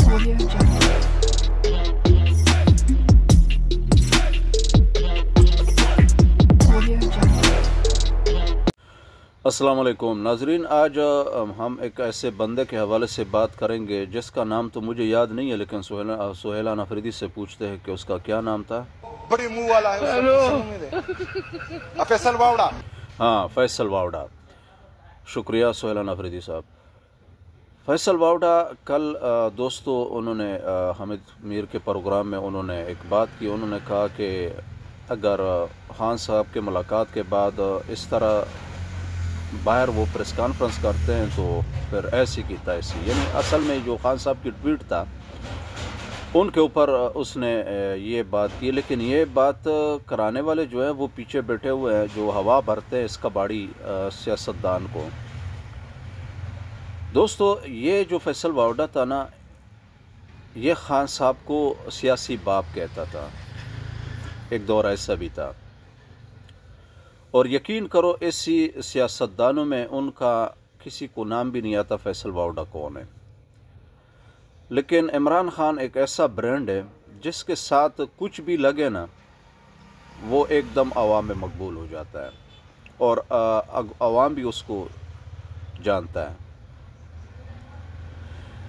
Audio Jungle. Audio Jungle. अस्सलाम वालेकुम नाजरीन, आज हम एक ऐसे बंदे के हवाले से बात करेंगे जिसका नाम तो मुझे याद नहीं है, लेकिन सुहेलान अफरीदी से पूछते हैं कि उसका क्या नाम था। बड़ी मुंह वाला है उसका फैसल वावड़ा। हाँ, फैसल वावड़ा। शुक्रिया सुहेलान अफरीदी साहब। फैसल वावड़ा कल दोस्तों उन्होंने हामिद मीर के प्रोग्राम में उन्होंने एक बात की। उन्होंने कहा कि अगर खान साहब के मुलाकात के बाद इस तरह बाहर वो प्रेस कॉन्फ्रेंस करते हैं तो फिर ऐसी की तैसी, यानी असल में जो खान साहब की ट्वीट था उनके ऊपर उसने ये बात की। लेकिन ये बात कराने वाले जो है वो पीछे बैठे हुए हैं, जो हवा भरते हैं इस कबाड़ी सियासतदान को। दोस्तों, ये जो फैसल वावड़ा था ना, ये खान साहब को सियासी बाप कहता था, एक दौर ऐसा भी था। और यकीन करो ऐसी सियासतदानों में उनका किसी को नाम भी नहीं आता फैसल वावड़ा कौन है। लेकिन इमरान खान एक ऐसा ब्रांड है जिसके साथ कुछ भी लगे ना वो एकदम अवाम में मकबूल हो जाता है और अवाम भी उसको जानता है।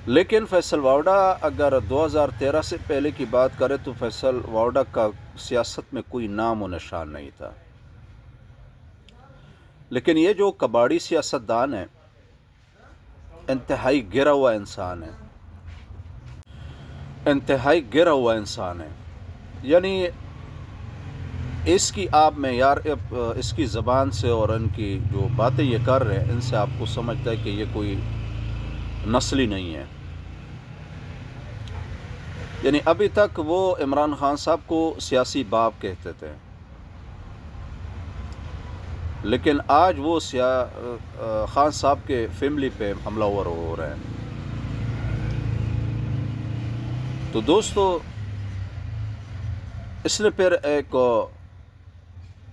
लेकिन फैसल वावड़ा अगर 2013 से पहले की बात करें तो फैसल वावड़ा का सियासत में कोई नाम और निशान नहीं था। लेकिन ये जो कबाड़ी सियासतदान है, इंतहाई गिरा हुआ इंसान है, इंतहाई गिरा हुआ इंसान है। यानी इसकी आप में यार इसकी ज़बान से और इनकी जो बातें ये कर रहे हैं इनसे आपको समझता है कि ये कोई नस्ली नहीं है। यानी अभी तक वो इमरान खान साहब को सियासी बाप कहते थे, लेकिन आज वो खान साहब के फैमिली पे हमलावर हो रहे हैं। तो दोस्तों, इसने फिर एक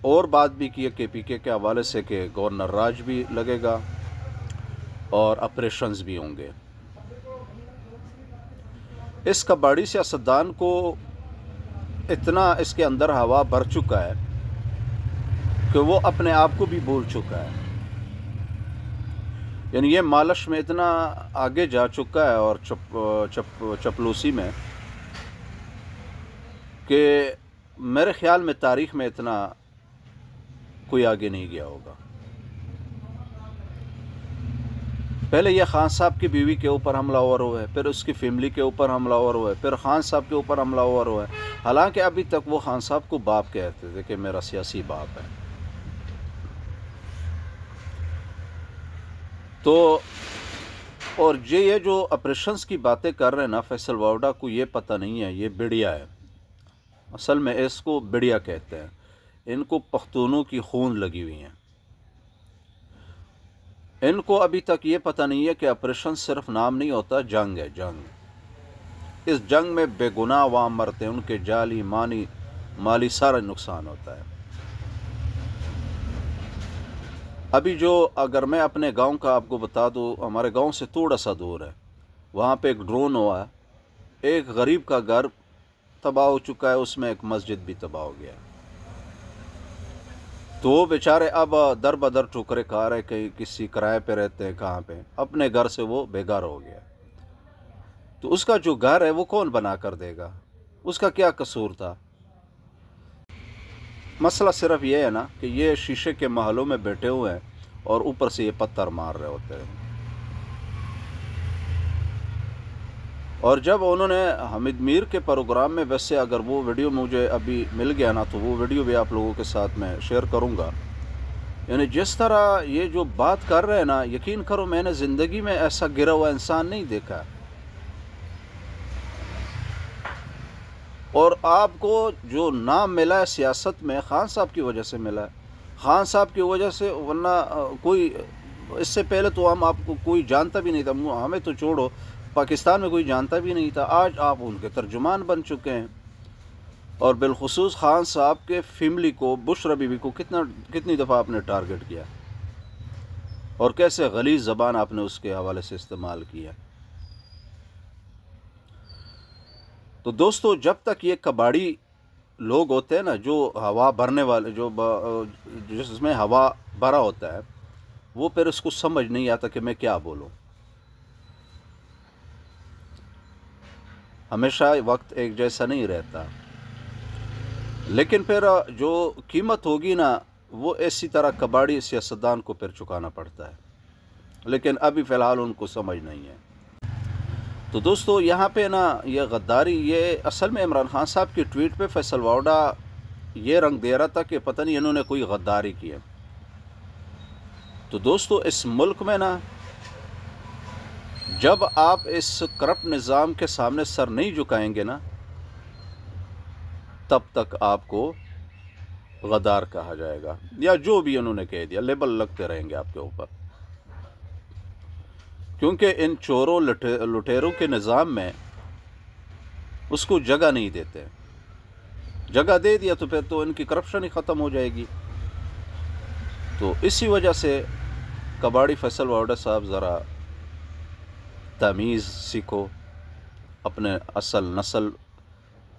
और बात भी की है KPK के हवाले से कि गवर्नर राज भी लगेगा और ऑपरेशंस भी होंगे। इस कबाड़ी सियासतदान को इतना इसके अंदर हवा भर चुका है कि वो अपने आप को भी भूल चुका है। यानी ये मालश में इतना आगे जा चुका है और चपलूसी में कि मेरे ख्याल में तारीख़ में इतना कोई आगे नहीं गया होगा। पहले ये खान साहब की बीवी के ऊपर हमलावर हुए, फिर उसकी फैमिली के ऊपर हमलावर हुए, फिर खान साहब के ऊपर हमलावर हुए। हालांकि अभी तक वो खान साहब को बाप कहते थे कि मेरा सियासी बाप है। तो और ये जो ऑपरेशंस की बातें कर रहे हैं ना, फैसल वावड़ा को ये पता नहीं है ये बिड़िया है। असल में इसको बिड़िया कहते हैं। इनको पख्तूनों की खून लगी हुई हैं। इनको अभी तक ये पता नहीं है कि ऑपरेशन सिर्फ नाम नहीं होता, जंग है, जंग। इस जंग में बेगुनाह अवाम मरते हैं, उनके जाली माली सारा नुकसान होता है। अभी जो अगर मैं अपने गांव का आपको बता दूं, हमारे गांव से थोड़ा सा दूर है, वहाँ पे एक ड्रोन हुआ है, एक गरीब का घर तबाह हो चुका है, उसमें एक मस्जिद भी तबाह हो गया। तो वो बेचारे अब दर बदर ठुकरे खा रहे, कहीं किसी किराए पे रहते हैं, कहाँ पे, अपने घर से वो बेघर हो गया। तो उसका जो घर है वो कौन बना कर देगा? उसका क्या कसूर था? मसला सिर्फ ये है ना कि ये शीशे के महलों में बैठे हुए हैं और ऊपर से ये पत्थर मार रहे होते हैं। और जब उन्होंने हामिद मीर के प्रोग्राम में, वैसे अगर वो वीडियो मुझे अभी मिल गया ना तो वो वीडियो भी आप लोगों के साथ मैं शेयर करूंगा। यानी जिस तरह ये जो बात कर रहे हैं ना, यकीन करो मैंने ज़िंदगी में ऐसा गिरा हुआ इंसान नहीं देखा। और आपको जो नाम मिला है सियासत में, खान साहब की वजह से मिला है, खान साहब की वजह से, वरना कोई इससे पहले तो हम आपको कोई जानता भी नहीं था। हमें तो छोड़ो, पाकिस्तान में कोई जानता भी नहीं था। आज आप उनके तर्जुमान बन चुके हैं। और बिलखुसूस खान साहब के फैमिली को, बुशरा बीबी को कितनी दफ़ा आपने टारगेट किया और कैसे गलीज़ ज़बान आपने उसके हवाले से इस्तेमाल किया। تو دوستو جب تک یہ کباڑی لوگ ہوتے ہیں نا جو ہوا بھرنے والے جس میں ہوا بھرا ہوتا ہے وہ پھر اس کو سمجھ نہیں آتا کہ میں کیا بولوں. ہمیشہ وقت ایک جیسا نہیں رہتا، لیکن پھر جو قیمت ہوگی نا وہ اسی طرح کباڑی سیاستدان کو پھر چکانا پڑتا ہے، لیکن ابھی فی الحال ان کو سمجھ نہیں ہے. تو دوستو یہاں پہ نا یہ غداری، یہ اصل میں عمران خان صاحب کی ٹویٹ پہ فیصل واؤڈا یہ رنگ دے رہا تھا کہ پتہ نہیں انہوں نے کوئی غداری کی ہے. تو دوستو اس ملک میں نا جب آپ اس کرپٹ نظام کے سامنے سر نہیں جھکائیں گے نا تب تک آپ کو غدار کہا جائے گا، یا جو بھی انہوں نے کہہ دیا لیبل لگتے رہیں گے آپ کے اوپر. کیونکہ ان چوروں لٹیروں کے نظام میں اس کو جگہ نہیں دیتے. جگہ دے دیا تو پھر تو ان کی کرپشن ہی ختم ہو جائے گی. تو اسی وجہ سے کباڑی فیصل واؤڈا صاحب ذرا تمیز سیکھو، اپنے اصل نسل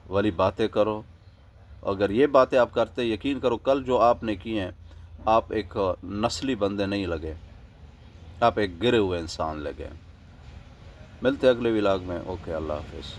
والی باتیں کرو. اگر یہ باتیں آپ کرتے یقین کرو کل جو آپ نے کی ہیں آپ ایک نسلی بندے نہیں لگے، آپ ایک گرے ہوئے انسان لگے. ملتے اگلے ولاگ میں. اوکے، اللہ حافظ.